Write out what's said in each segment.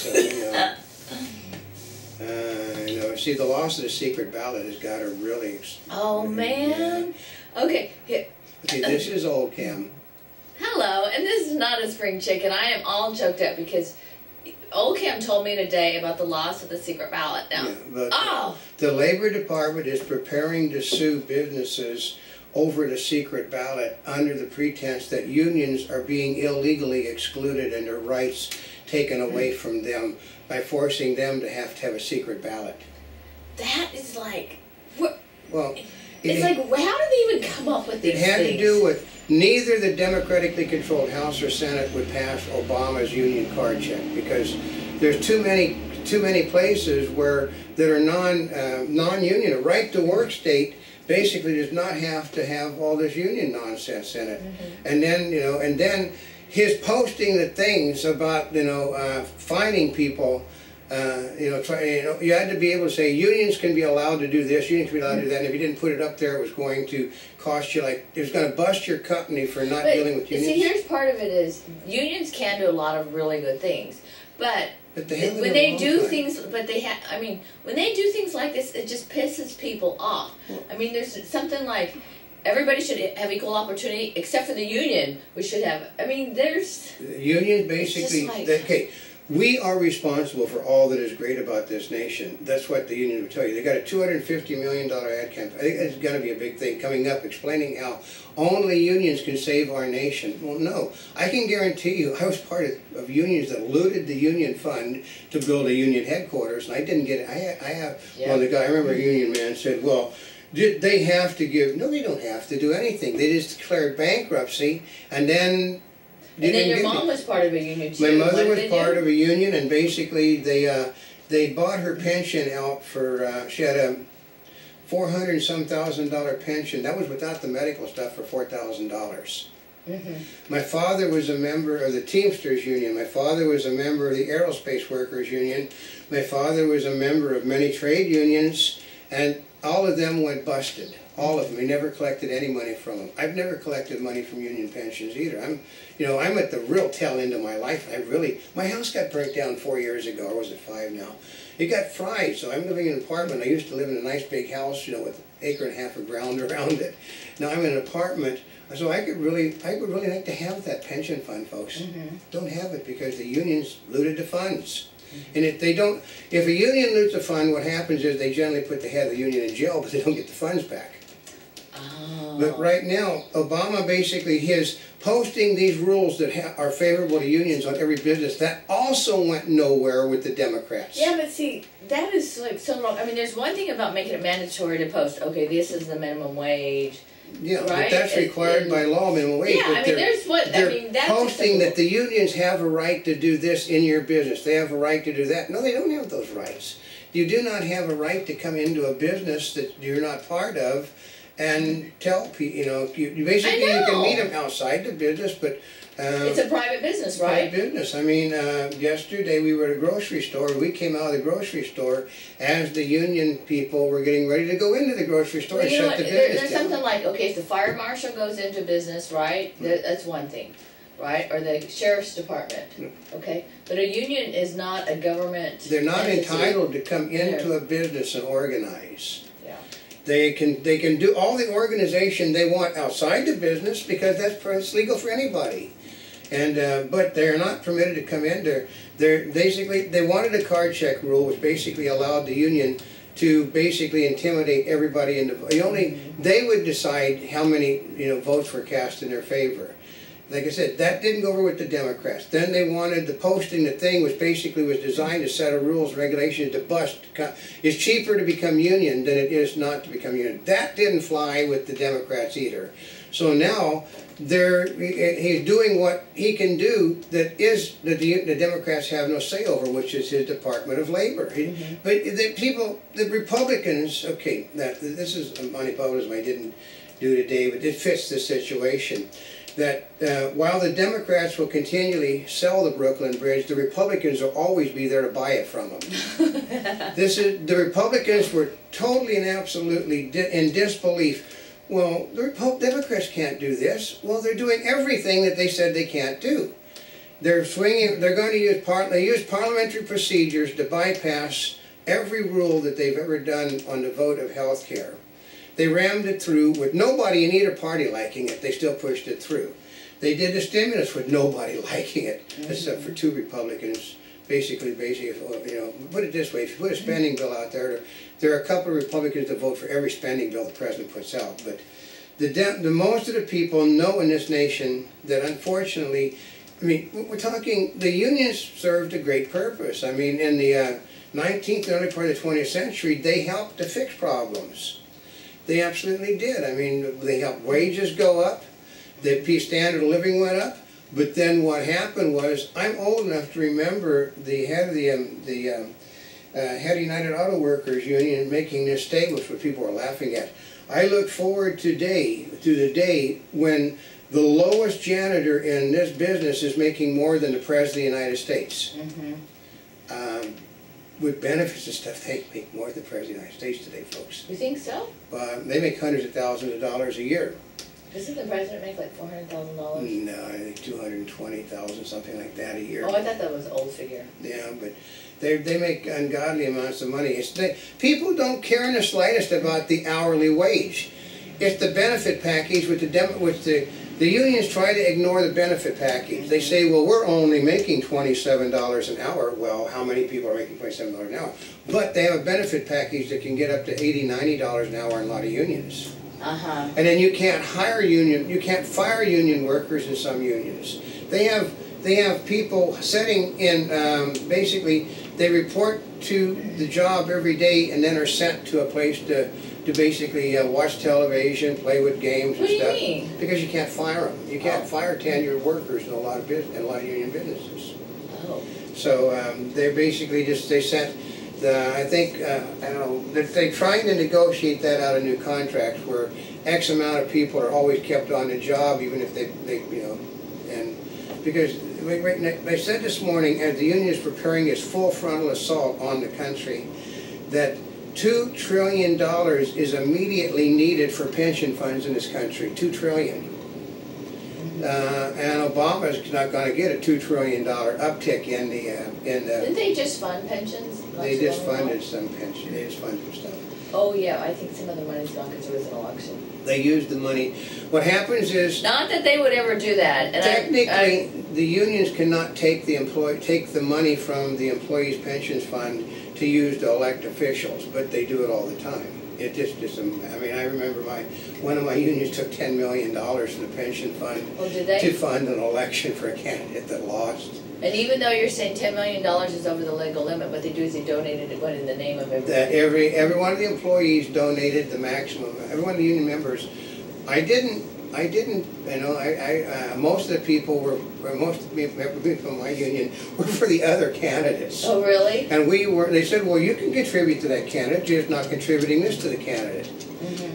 So, you know, see, the loss of the secret ballot has got her really. Oh man. Yeah. Okay. Okay, this is old Kim. Hello, and this is not a spring chicken. I am all choked up because old Kim told me today about the loss of the secret ballot. Now, yeah, the Labor Department is preparing to sue businesses over the secret ballot under the pretense that unions are being illegally excluded and their rights taken away from them by forcing them to have a secret ballot. That is like, what? Well, it's like, how did they even come up with these things? It had to do with neither the democratically controlled House or Senate would pass Obama's union card check because there's too many places where that are non-union. A right-to-work state basically does not have to have all this union nonsense in it. And then, and then his posting the things about, fining people, you had to be able to say unions can be allowed to do this, unions can be allowed to do that, and if you didn't put it up there, it was going to cost you, like, it was going to bust your company for not dealing with unions. See, here's part of it is, unions can do a lot of really good things, but when they do things, when they do things like this, it just pisses people off. I mean, there's something like, everybody should have equal opportunity, except for the union. We should have, there's... The union basically, okay, we are responsible for all that is great about this nation. That's what the union would tell you. They got a $250 million ad campaign. I think it's going to be a big thing coming up, explaining how only unions can save our nation. Well, no. I can guarantee you, I was part of unions that looted the union fund to build a union headquarters, and I didn't get it. Well, the guy, I remember a union man said, well, they have to give, no, they don't have to do anything. They just declared bankruptcy, and then... And then your mom was part of a union too. My mother was part of a union, and basically they bought her pension out for, she had a $400-some thousand pension. That was without the medical stuff for $4,000. My father was a member of the Teamsters Union. My father was a member of the Aerospace Workers Union. My father was a member of many trade unions, and all of them went busted. All of them. We never collected any money from them. I've never collected money from union pensions either. I'm at the real tail end of my life. My house got burnt down 4 years ago, or was it 5 now? It got fried, so I'm living in an apartment. I used to live in a nice big house, with an acre and a half of ground around it. Now I'm in an apartment, so I would really like to have that pension fund, folks. Don't have it because the unions looted the funds. And if a union loots a fund, what happens is they generally put the head of the union in jail, but they don't get the funds back. But right now, Obama basically is posting these rules that are favorable to unions on every business. That also went nowhere with the Democrats. Yeah, but see, that is like so wrong. There's one thing about making it mandatory to post, okay, this is the minimum wage. Yeah, right? But that's required by law, minimum wage. Yeah, they're posting that the unions have a right to do this in your business. They have a right to do that. No, they don't have those rights. You do not have a right to come into a business that you're not part of and tell people, you can meet them outside the business, but... it's a private business, right? Private business. Yesterday we were at a grocery store. We came out of the grocery store as the union people were getting ready to go into the grocery store and shut the business down. There's something like, okay, if the fire marshal goes into business, right, that's one thing, right? Or the sheriff's department, okay? But a union is not a government They're not entity. entitled to come into a business and organize. They can do all the organization they want outside the business because it's legal for anybody, and but they're not permitted to come in. They wanted a card check rule, which basically allowed the union to basically intimidate everybody into. They would decide how many votes were cast in their favor. Like I said, that didn't go over with the Democrats. Then they wanted the posting, the thing was designed to set a rules and regulations to bust. It's cheaper to become union than it is not to become union. That didn't fly with the Democrats either. So now he's doing what he can do that the Democrats have no say over, which is his Department of Labor. But the Republicans, okay, this is money populism I didn't do today, but it fits the situation. That while the Democrats will continually sell the Brooklyn Bridge, the Republicans will always be there to buy it from them. The Republicans were totally and absolutely in disbelief. Well, the Democrats can't do this. Well, they're doing everything that they said they can't do. They're swinging. They're going to use they use parliamentary procedures to bypass every rule that they've ever done on the vote of health care. They rammed it through with nobody in either party liking it. They still pushed it through. They did the stimulus with nobody liking it, except for 2 Republicans. Basically, you know, put it this way: if you put a spending bill out there, there are a couple of Republicans that vote for every spending bill the president puts out. But the most of the people know in this nation that, unfortunately, I mean, we're talking, the unions served a great purpose. I mean, in the 19th and early part of the 20th century, they helped to fix problems. They absolutely did. I mean, they helped wages go up, the standard of living went up, but then what happened was, I'm old enough to remember the head of head of United Auto Workers Union making this statement, which people were laughing at. I look forward to the day when the lowest janitor in this business is making more than the President of the United States. With benefits and stuff, they make more than the President of the United States today, folks. You think so? They make hundreds of thousands of dollars a year. Doesn't the President make like $400,000? No, I think 220,000, something like that a year. Oh, I thought that was an old figure. Yeah, but they make ungodly amounts of money. People don't care in the slightest about the hourly wage. It's the benefit package with the unions try to ignore the benefit package. They say, well, we're only making $27 an hour. Well, how many people are making $27 an hour? But they have a benefit package that can get up to $80, $90 an hour in a lot of unions. And then you can't fire union workers in some unions. They have people sitting in, basically, they report to the job every day and then are sent to a place to basically watch television, play with games and stuff. What do you mean? Because you can't fire them. You can't fire tenured workers in a lot of union businesses. Oh. So they're basically they sent. I think, I don't know, they're trying to negotiate that out of new contracts where X amount of people are always kept on the job, even if they you know, and because they said this morning, as the union is preparing its full frontal assault on the country, that $2 trillion is immediately needed for pension funds in this country. $2 trillion. And Obama's not going to get a $2 trillion uptick in the. Didn't they just fund pensions? They just funded some pension. They just funded some stuff. Oh yeah, I think some of the money's gone because there was an election. They used the money. What happens is, not that they would ever do that. And technically, the unions cannot take the money from the employees' pensions fund to use to elect officials, but they do it all the time. It just I mean, I remember one of my unions took $10 million from the pension fund to fund an election for a candidate that lost. And even though you're saying $10 million is over the legal limit, what they do is they donated it in the name of everybody. That every one of the employees donated the maximum. Every one of the union members. I didn't. You know, most of the people most of the people in my union were for the other candidates. Oh, really? And they said, well, you can contribute to that candidate, you're just not contributing this to the candidate.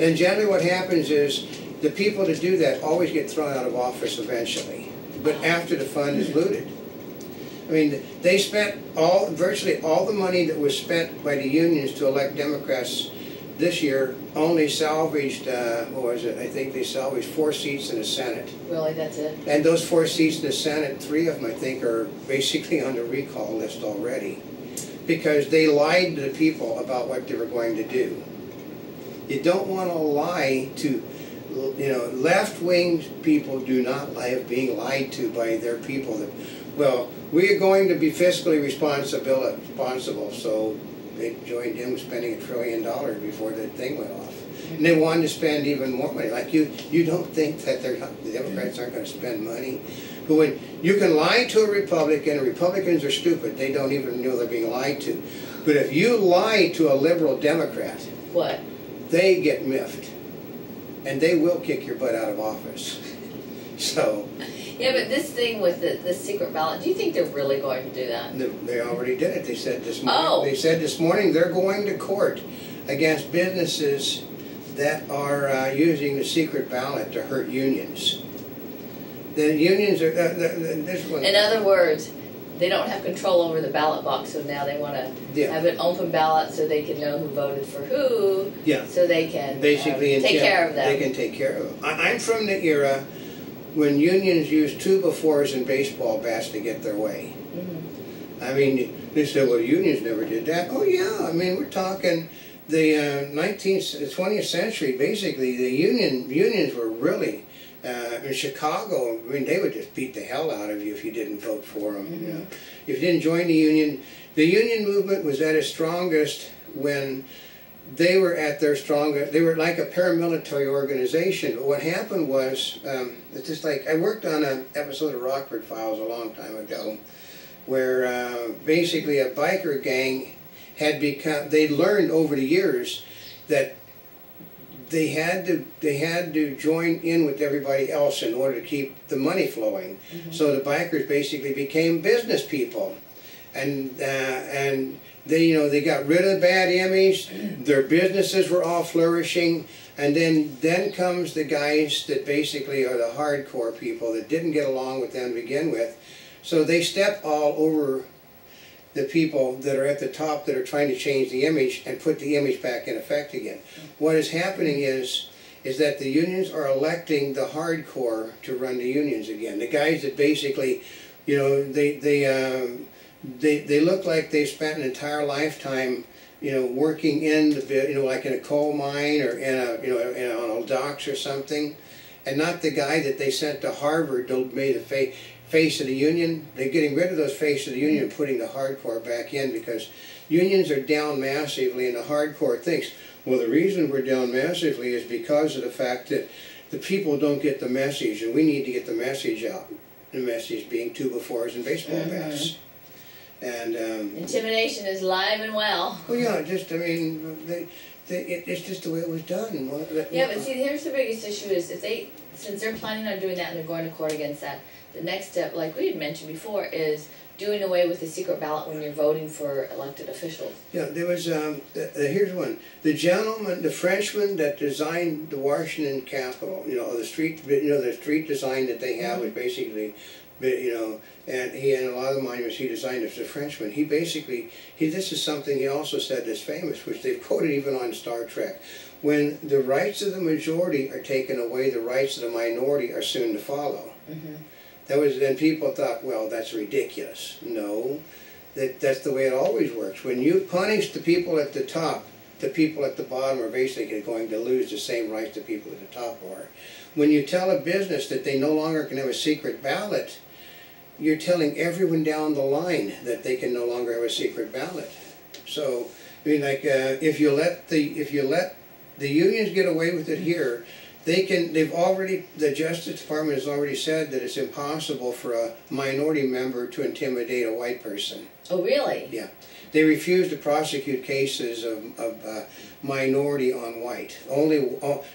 And generally what happens is, the people that do that always get thrown out of office eventually, but after the fund is looted. I mean, they spent virtually all the money that was spent by the unions to elect Democrats this year only salvaged, what was it? I think they salvaged 4 seats in the Senate. Really, that's it? And those 4 seats in the Senate, 3 of them, I think, are basically on the recall list already. Because they lied to the people about what they were going to do. You don't want to lie to, you know, left-wing people do not like being lied to by their people. That, well, we are going to be fiscally responsible, so they joined in spending $1 trillion before the thing went off. And they wanted to spend even more money. Like you don't think that the Democrats aren't going to spend money. But when you can lie to a Republican, Republicans are stupid. They don't even know they're being lied to. But if you lie to a liberal Democrat, what? They get miffed. And they will kick your butt out of office. So. Yeah, but this thing with the secret ballot, do you think they're really going to do that? They already did it. They said this morning. Oh. They said this morning they're going to court against businesses that are using the secret ballot to hurt unions. The unions are. This one. In other words, they don't have control over the ballot box, so now they want to have an open ballot so they can know who voted for who. Yeah. So they can basically take care of them. They can take care of them. I'm from the era when unions used 2-by-4s and baseball bats to get their way. I mean, they said, well, unions never did that. Oh yeah, I mean, we're talking the 20th century, basically, the unions were really, in Chicago, I mean, they would just beat the hell out of you if you didn't vote for them. You know? If you didn't join the union movement was at its strongest when they were at their strongest. They were like a paramilitary organization. But what happened was, it's just like, I worked on an episode of Rockford Files a long time ago, where basically a biker gang had become, they learned over the years that they had to join in with everybody else in order to keep the money flowing. So the bikers basically became business people, and they got rid of the bad image. Their businesses were all flourishing, and then comes the guys that basically are the hardcore people that didn't get along with them to begin with. So they step all over the people that are at the top that are trying to change the image and put the image back in effect again. What is happening is that the unions are electing the hardcore to run the unions again. The guys that basically, you know, they look like they spent an entire lifetime, you know, working in the, you know, like in a coal mine or in a, you know, on a docks or something, and not the guy that they sent to Harvard to be the face of the union. They're getting rid of those face of the union and putting the hardcore back in, because unions are down massively, and the hardcore thinks, well, the reason we're down massively is because of the fact that the people don't get the message, and we need to get the message out. The message being 2-by-4s and baseball bats. And intimidation is alive and well. Well, yeah, just, I mean, it's just the way it was done. Yeah, but see, here's the biggest issue is since they're planning on doing that and they're going to court against that, the next step, like we had mentioned before, is doing away with the secret ballot when you're voting for elected officials. Yeah, there was, here's one. The gentleman, the Frenchman that designed the Washington Capitol, you know, the street design that they have was basically, you know, and he, and a lot of the monuments he designed as a Frenchman, he basically, this is something he also said that's famous, which they've quoted even on Star Trek. When the rights of the majority are taken away, the rights of the minority are soon to follow. That was, and people thought, well, that's ridiculous. No, that's the way it always works. When you punish the people at the top, the people at the bottom are basically going to lose the same rights the people at the top are. When you tell a business that they no longer can have a secret ballot, you're telling everyone down the line that they can no longer have a secret ballot. So, I mean, like, if you let the unions get away with it here, the Justice Department has already said that it's impossible for a minority member to intimidate a white person. Oh, really? Yeah. They refuse to prosecute cases of minority on white.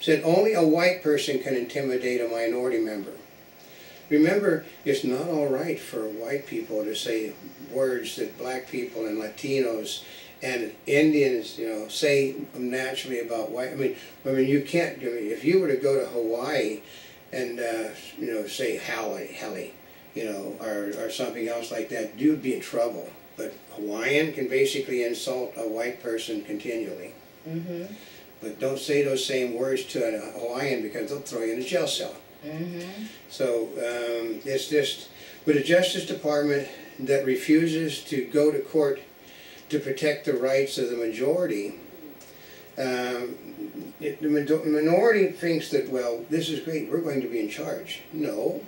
Said only a white person can intimidate a minority member. Remember, it's not all right for white people to say words that black people and Latinos and Indians, you know, say naturally about white. I mean, you can't. I mean, if you were to go to Hawaii and you know, say Hallie, you know, or something else like that, you'd be in trouble. But Hawaiian can basically insult a white person continually. But don't say those same words to a Hawaiian, because they'll throw you in a jail cell. So it's just, with a Justice Department that refuses to go to court to protect the rights of the majority, the minority thinks that, well, this is great, we're going to be in charge. No.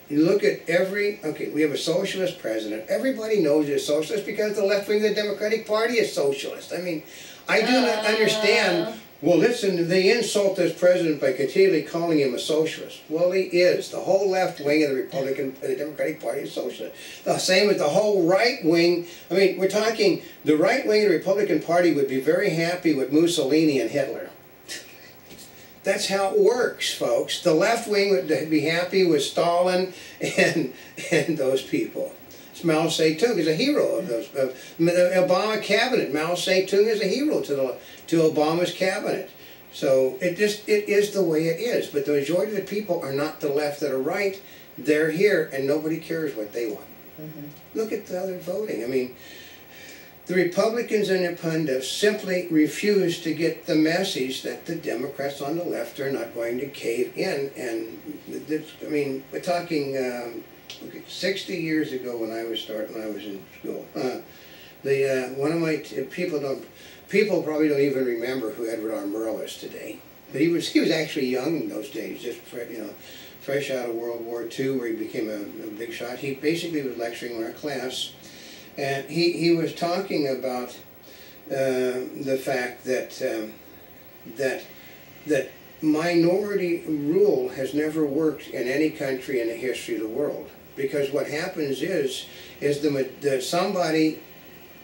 You look at okay, we have a socialist president. Everybody knows he's socialist because the left wing of the Democratic Party is socialist. I mean, I do not understand. Well, listen, they insult this president by continually calling him a socialist. Well, he is. The whole left wing of the Democratic Party is socialist. The same with the whole right wing. I mean, we're talking, the right wing of the Republican Party would be very happy with Mussolini and Hitler. That's how it works, folks. The left wing would be happy with Stalin and those people. Mao Zedong is a hero of those. The Obama cabinet, Mao Zedong is a hero to Obama's cabinet. So it is the way it is. But the majority of the people are not the left that are right. They're here, and nobody cares what they want. Look at the other voting. I mean, The Republicans and their pundits simply refuse to get the message that the Democrats on the left are not going to cave in. And I mean, we're talking 60 years ago when I was in school. One of my people probably don't even remember who Edward R. Murrow is today. But he was actually young in those days, just fresh out of World War II, where he became a big shot. He basically was lecturing in our class. And he was talking about the fact that that minority rule has never worked in any country in the history of the world, because what happens is somebody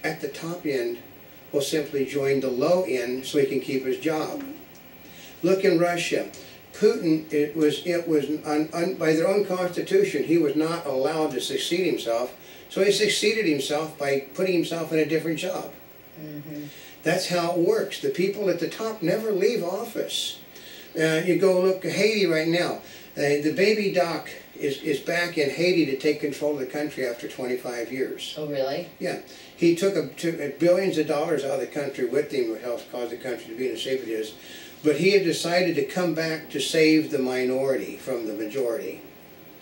at the top end will simply join the low end so he can keep his job. Look in Russia. Putin, by their own constitution, he was not allowed to succeed himself. So he succeeded himself by putting himself in a different job. Mm-hmm. That's how it works. The people at the top never leave office. You go look at Haiti right now. The baby doc is back in Haiti to take control of the country after 25 years. Oh, really? Yeah. He took billions of dollars out of the country with him, which helped cause the country to be in the shape it is. But he had decided to come back to save the minority from the majority.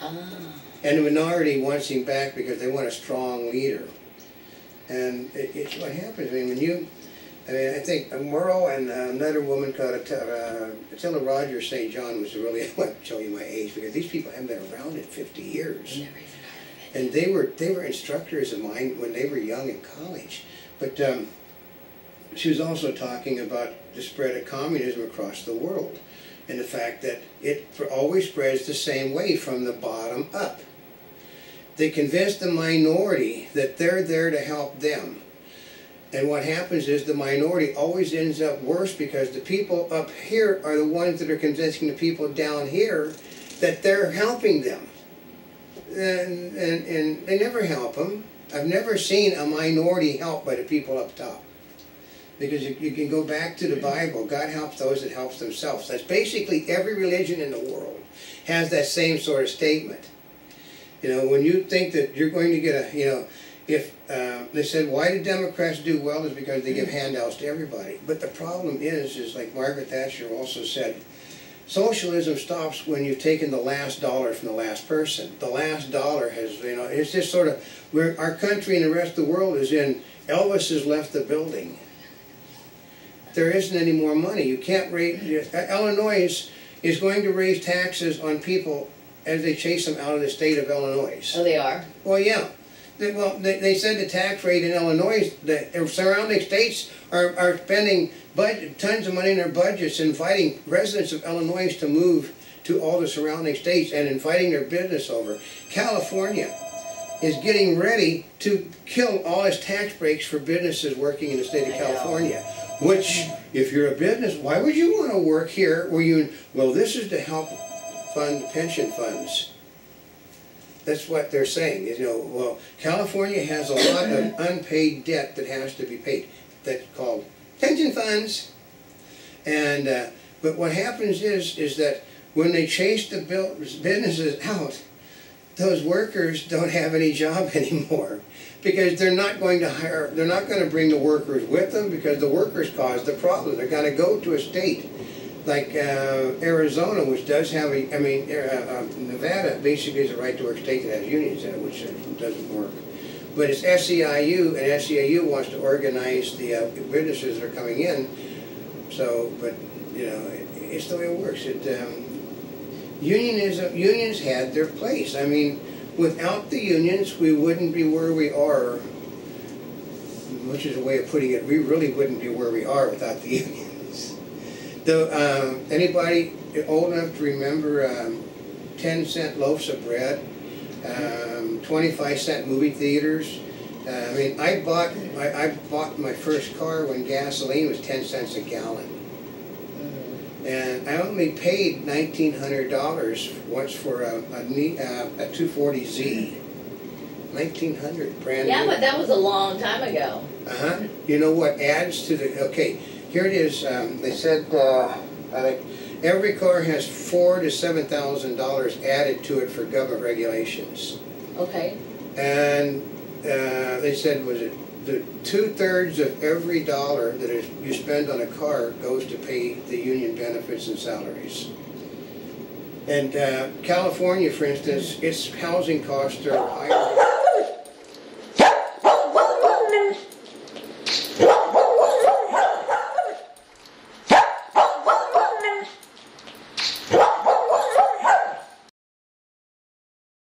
Ah. And the minority wants him back because they want a strong leader. And it's what happens. I mean, I think Murrow and another woman called Attila Rogers St. John was really, I won't show you my age, because these people haven't been around in 50 years. Never even heard of it. And they were instructors of mine when they were young in college. But she was also talking about the spread of communism across the world, and the fact that it always spreads the same way, from the bottom up. They convince the minority that they're there to help them. And what happens is the minority always ends up worse, because the people up here are the ones that are convincing the people down here that they're helping them. And they never help them. I've never seen a minority helped by the people up top. Because you can go back to the Bible. God helps those that help themselves. That's basically every religion in the world has that same sort of statement. You know, when you think that you're going to get if they said, why do Democrats do well, is because they give handouts to everybody. But the problem is like Margaret Thatcher also said, socialism stops when you've taken the last dollar from the last person. The last dollar has, it's just sort of, where our country and the rest of the world is in, Elvis has left the building. There isn't any more money. You can't raise, Illinois is going to raise taxes on people as they chase them out of the state of Illinois. Oh, they are? Well, yeah. They said the tax rate in Illinois, the surrounding states are spending tons of money in their budgets, inviting residents of Illinois to move to all the surrounding states and inviting their business over. California is getting ready to kill all its tax breaks for businesses working in the state of California. Which, if you're a business, why would you want to work here where well, this is to help fund pension funds. That's what they're saying. Well, California has a lot of unpaid debt that has to be paid. That's called pension funds. And but what happens is that when they chase the businesses out, those workers don't have any job anymore, because they're not going to bring the workers with them, because the workers caused the problem. They're going to go to a state like Arizona, which does have Nevada basically is a right-to-work state that has unions in it, which doesn't work. But it's SEIU, and SEIU wants to organize the businesses that are coming in. So, but it's the way it works. Unions had their place. I mean, without the unions, we wouldn't be where we are. Which is a way of putting it. We really wouldn't be where we are without the unions. Though, anybody old enough to remember 10-cent loaves of bread, 25-cent movie theaters? I mean, I bought my first car when gasoline was 10 cents a gallon. And I only paid $1,900 once for a 240Z. 1,900, brand new. Yeah, but that was a long time ago. Uh-huh. You know what adds to the, okay, here it is. They said I think every car has $4,000 to $7,000 added to it for government regulations. Okay. And they said, was it the 2/3 of every dollar that you spend on a car goes to pay the union benefits and salaries. And California, for instance, its housing costs are higher